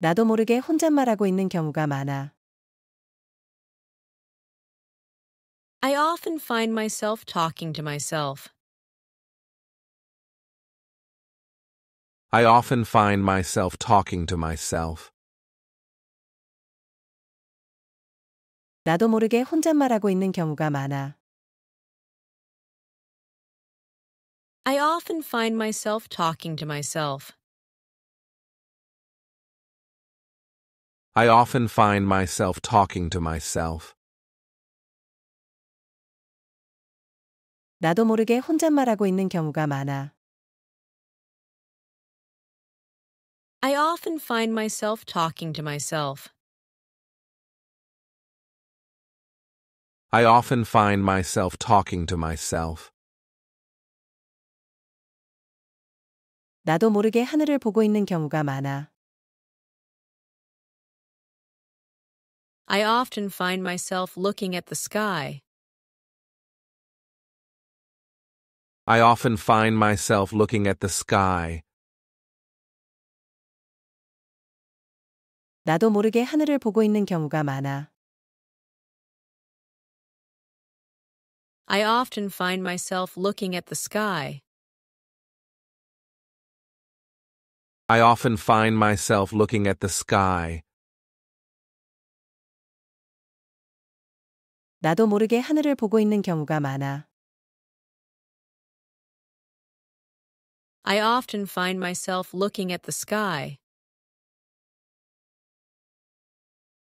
나도 모르게 혼잣말하고 있는 경우가 많아. I often find myself talking to myself. I often find myself talking to myself. 나도 모르게 혼잣말하고 있는 경우가 많아. I often find myself talking to myself. I often find myself talking to myself. 나도 모르게 혼잣말하고 있는 경우가 많아. I often find myself talking to myself. I often find myself talking to myself. 나도 모르게 하늘을 보고 있는 경우가 많아. I often find myself looking at the sky. I often find myself looking at the sky. 나도 모르게 하늘을 보고 있는 경우가 많아. I often find myself looking at the sky. I often find myself looking at the sky. 나도 모르게 하늘을 보고 있는 경우가 많아. I often find myself looking at the sky.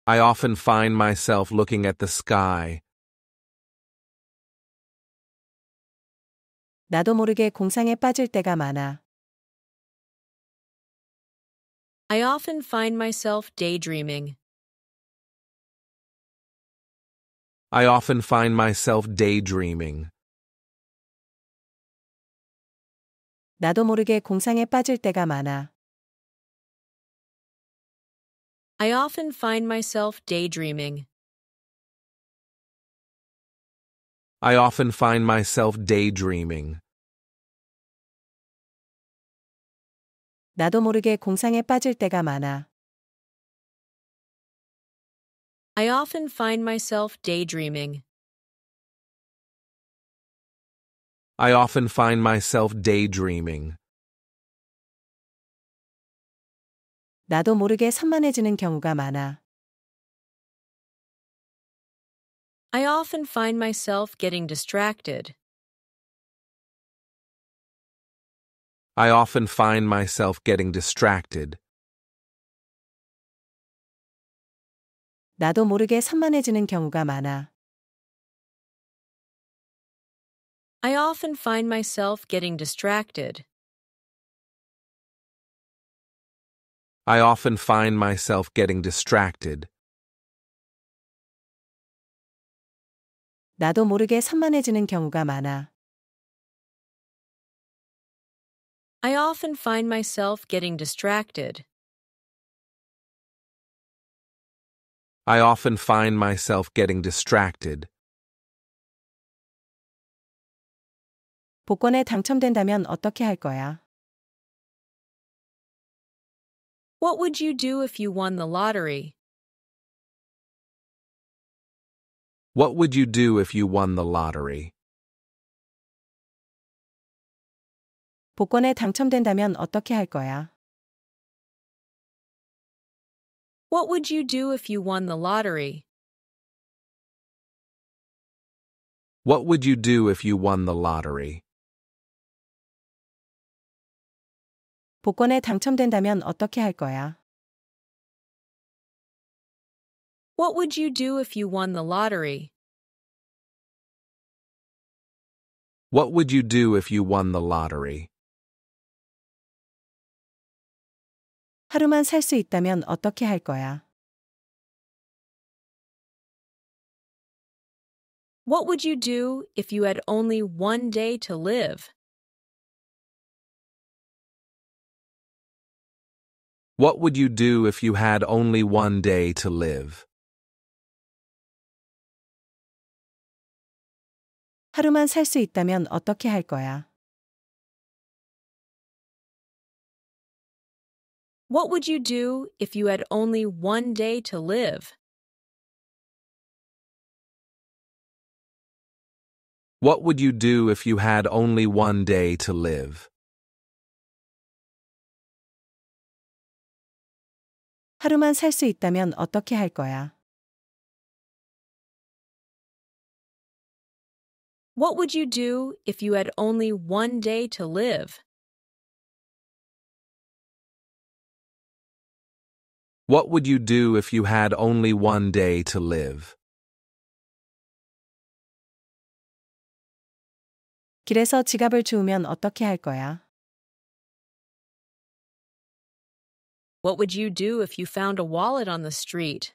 I often find myself looking at the sky. 나도 모르게 공상에 빠질 때가 많아. I often find myself daydreaming. I often find myself daydreaming. 나도 모르게 공상에 빠질 때가 많아. I often find myself daydreaming. I often find myself daydreaming. 나도 모르게 공상에 빠질 때가 많아. I often find myself daydreaming. I often find myself daydreaming. 나도 모르게 산만해지는 경우가 많아. I often find myself getting distracted. I often find myself getting distracted. 나도 모르게 산만해지는 경우가 많아. I often find myself getting distracted. I often find myself getting distracted. 나도 모르게 산만해지는 경우가 많아. I often find myself getting distracted. I often find myself getting distracted. 복권에 당첨된다면 어떻게 할 거야? What would you do if you won the lottery? What would you do if you won the lottery? 복권에 당첨된다면 어떻게 할 거야? What would you do if you won the lottery? What would you do if you won the lottery? 복권에 당첨된다면 어떻게 할 거야? What would you do if you won the lottery? What would you do if you won the lottery? 하루만 살 수 있다면 어떻게 할 거야? What would you do if you had only one day to live? What would you do if you had only one day to live? 하루만 살 수 있다면 어떻게 할 거야? What would you do if you had only one day to live? What would you do if you had only one day to live? 하루만 살 수 있다면 어떻게 할 거야? What would you do if you had only one day to live? What would you do if you had only one day to live? 길에서 지갑을 주우면 어떻게 할 거야? What would you do if you found a wallet on the street?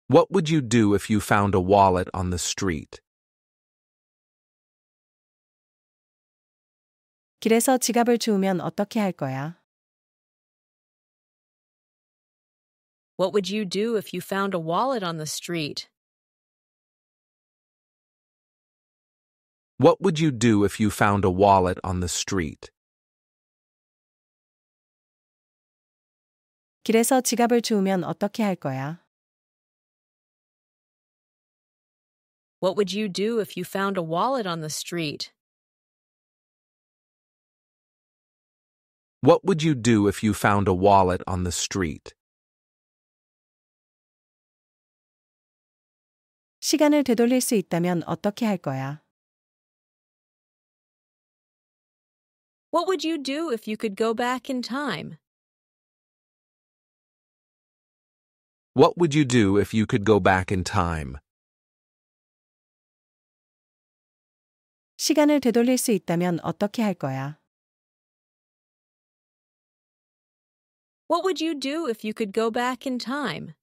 What would you do if you found a wallet on the street? 길에서 지갑을 주우면 어떻게 할 거야? What would you do if you found a wallet on the street? What would you do if you found a wallet on the street? 길에서 지갑을 주우면 어떻게 할 거야? What would you do if you found a wallet on the street? What would you do if you found a wallet on the street? 시간을 되돌릴 수 있다면 어떻게 할 거야? What would you do if you could go back in time? What would you do if you could go back in time? 시간을 되돌릴 수 있다면 어떻게 할 거야? What would you do if you could go back in time?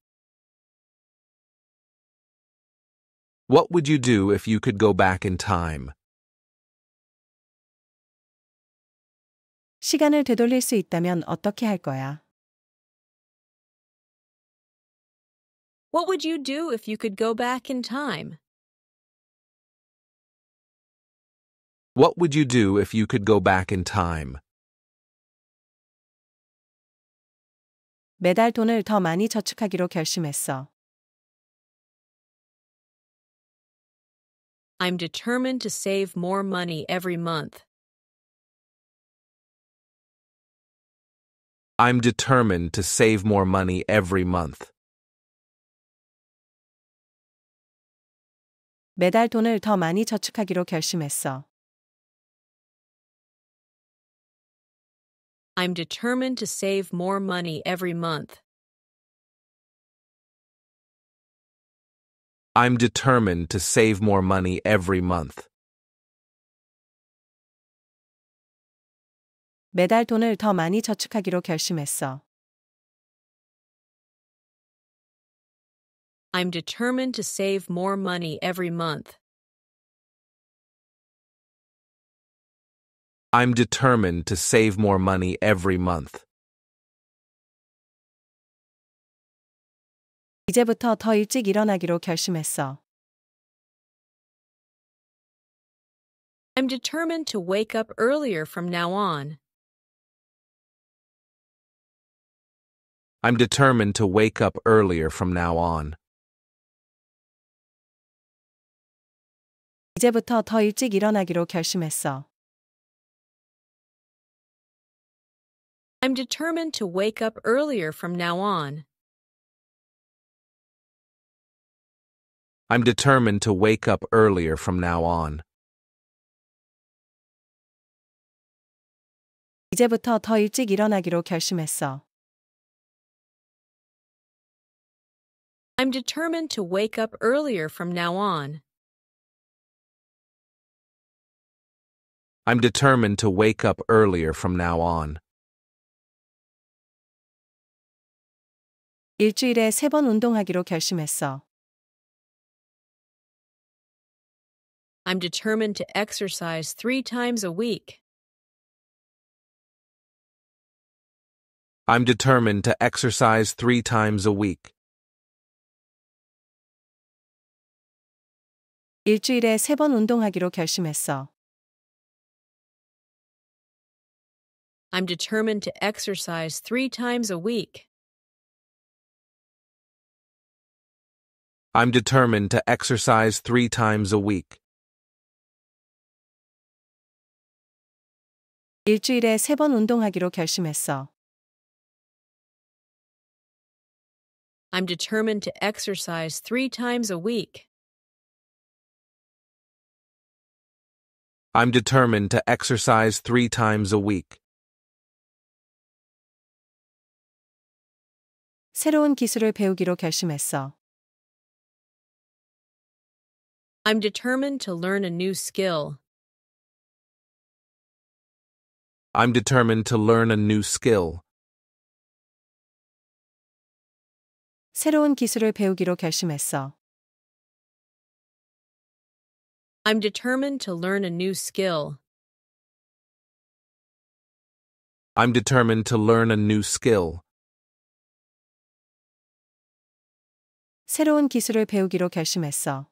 What would you do if you could go back in time? 시간을 되돌릴 수 있다면 어떻게 할 거야? What would you do if you could go back in time? What would you do if you could go back in time? 매달 돈을 더 많이 저축하기로 결심했어. I'm determined to save more money every month. I'm determined to save more money every month. 매달 돈을 더 많이 저축하기로 결심했어. I'm determined to save more money every month. I'm determined to save more money every month. 매달 돈을 더 많이 저축하기로 결심했어. I'm determined to save more money every month. I'm determined to save more money every month. 이제부터 더 일찍 일어나기로 결심했어. I'm determined to wake up earlier from now on. I'm determined to wake up earlier from now on. 이제부터 더 일찍 일어나기로 결심했어. I'm determined to wake up earlier from now on. I'm determined to wake up earlier from now on. 이제부터 더 일찍 일어나기로 결심했어. I'm determined to wake up earlier from now on. I'm determined to wake up earlier from now on. 일주일에 3번 운동하기로 결심했어. I'm determined to exercise 3 times a week. I'm determined to exercise 3 times a week. 일주일에 3번 운동하기로 결심했어. I'm determined to exercise 3 times a week. I'm determined to exercise 3 times a week. 일주일에 3번 운동하기로 결심했어. I'm determined to exercise 3 times a week. I'm determined to exercise 3 times a week. 새로운 기술을 배우기로 결심했어. I'm determined to learn a new skill. I'm determined to learn a new skill. 새로운 기술을 배우기로 결심했어. I'm determined to learn a new skill. I'm determined to learn a new skill. 새로운 기술을 배우기로 결심했어.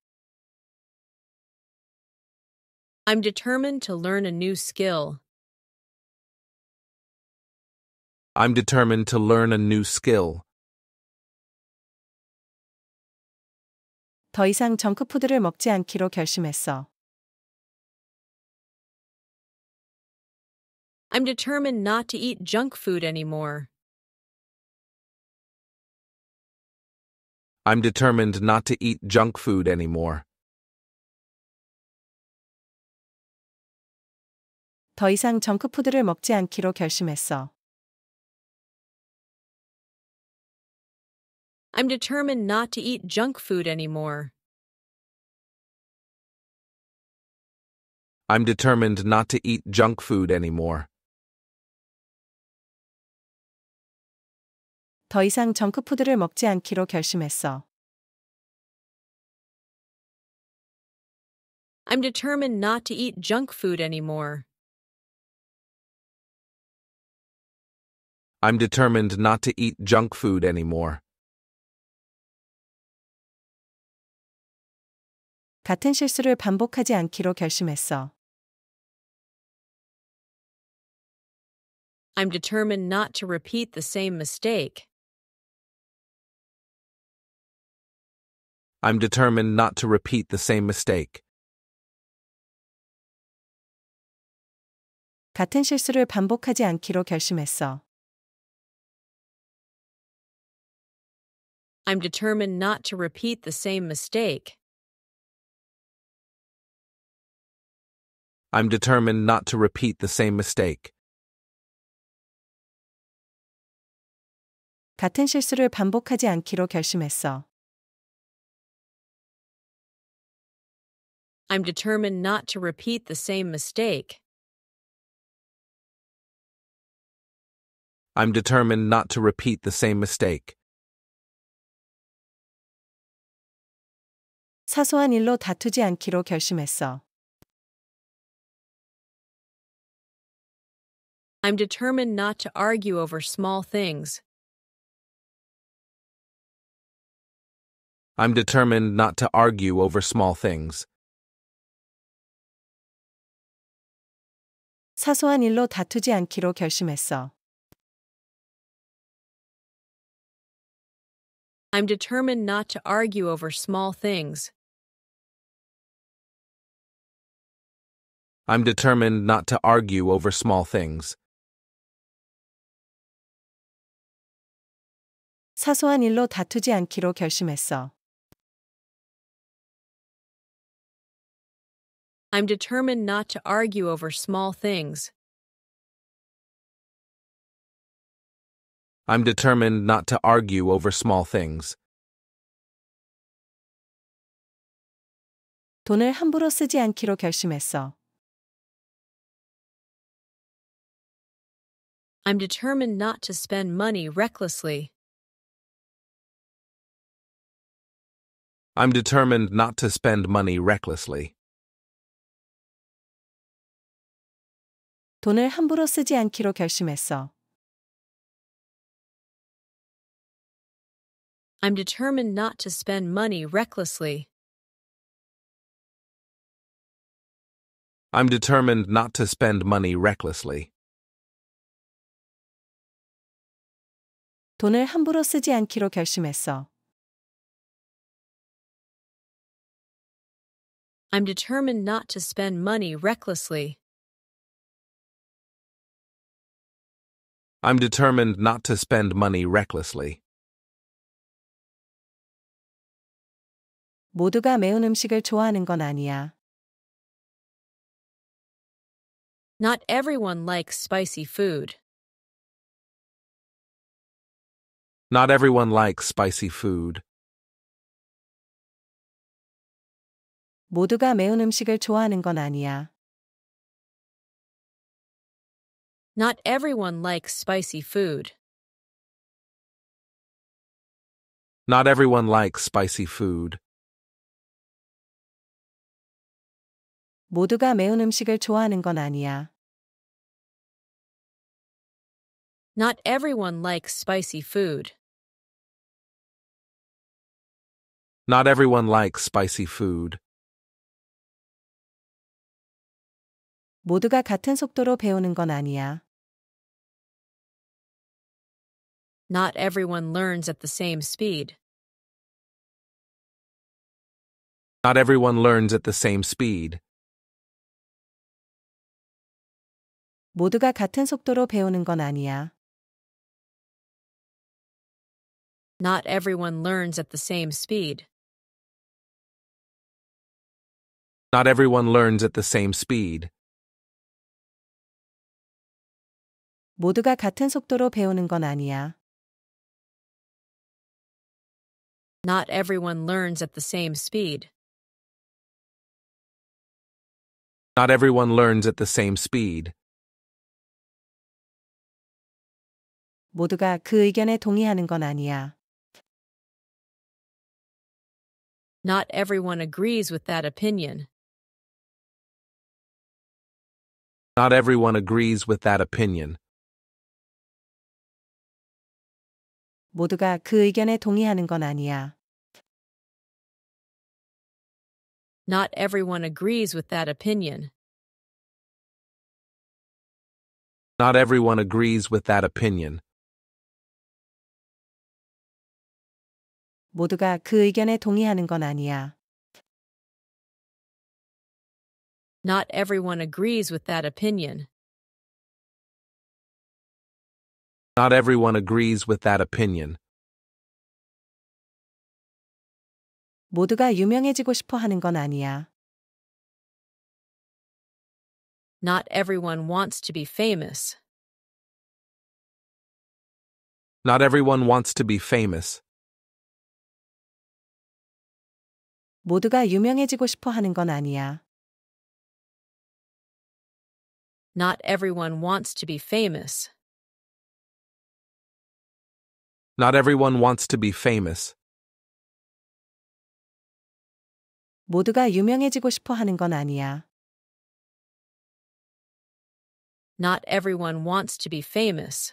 I'm determined to learn a new skill. I'm determined to learn a new skill. 더 이상 정크푸드를 먹지 않기로 결심했어. I'm determined not to eat junk food anymore. I'm determined not to eat junk food anymore. 더 이상 정크푸드를 먹지 않기로 결심했어. I'm determined not to eat junk food anymore. I'm determined not to eat junk food anymore. 더 이상 정크푸드를 먹지 않기로 결심했어. I'm determined not to eat junk food anymore. I'm determined not to eat junk food anymore. 같은 실수를 반복하지 않기로 결심했어. I'm determined not to repeat the same mistake. I'm determined not to repeat the same mistake. 같은 실수를 반복하지 않기로 결심했어. I'm determined not to repeat the same mistake. I'm determined not to repeat the same mistake. 같은 실수를 반복하지 않기로 결심했어. I'm determined not to repeat the same mistake. I'm determined not to repeat the same mistake. 사소한 일로 다투지 않기로 결심했어. I'm determined not to argue over small things. I'm determined not to argue over small things. 사소한 일로 다투지 않기로 결심했어. I'm determined not to argue over small things. I'm determined not to argue over small things. 사소한 일로 다투지 않기로 결심했어. I'm determined not to argue over small things. I'm determined not to argue over small things. 돈을 함부로 쓰지 않기로 결심했어. I'm determined not to spend money recklessly. I'm determined not to spend money recklessly. 돈을 함부로 쓰지 않기로 결심했어. I'm determined not to spend money recklessly. I'm determined not to spend money recklessly. 돈을 함부로 쓰지 않기로 결심했어. I'm determined not to spend money recklessly. I'm determined not to spend money recklessly. 모두가 매운 음식을 좋아하는 건 아니야. Not everyone likes spicy food. Not everyone likes spicy food. 모두가 매운 음식을 좋아하는 건 아니야. Not everyone likes spicy food. Not everyone likes spicy food. 모두가 매운 음식을 좋아하는 건 아니야. Not everyone likes spicy food. Not everyone likes spicy food. 모두가 같은 속도로 배우는 건 아니야. Not everyone learns at the same speed. Not everyone learns at the same speed. 모두가 같은 속도로 배우는 건 아니야. Not everyone learns at the same speed. Not everyone learns at the same speed. 모두가 같은 속도로 배우는 건 아니야. Not everyone learns at the same speed. Not everyone learns at the same speed. 모두가 그 의견에 동의하는 건 아니야. Not everyone agrees with that opinion. Not everyone agrees with that opinion. 모두가 그 의견에 동의하는 건 아니야. Not everyone agrees with that opinion. Not everyone agrees with that opinion. 모두가 그 의견에 동의하는 건 아니야. Not everyone agrees with that opinion. Not everyone agrees with that opinion. 모두가 유명해지고 싶어 하는 건 아니야. Not everyone wants to be famous. Not everyone wants to be famous. 모두가 유명해지고 싶어 하는 건 아니야. Not everyone wants to be famous. Not everyone wants to be famous. 모두가 유명해지고 싶어 하는 건 아니야. Not everyone wants to be famous.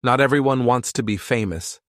Not everyone wants to be famous.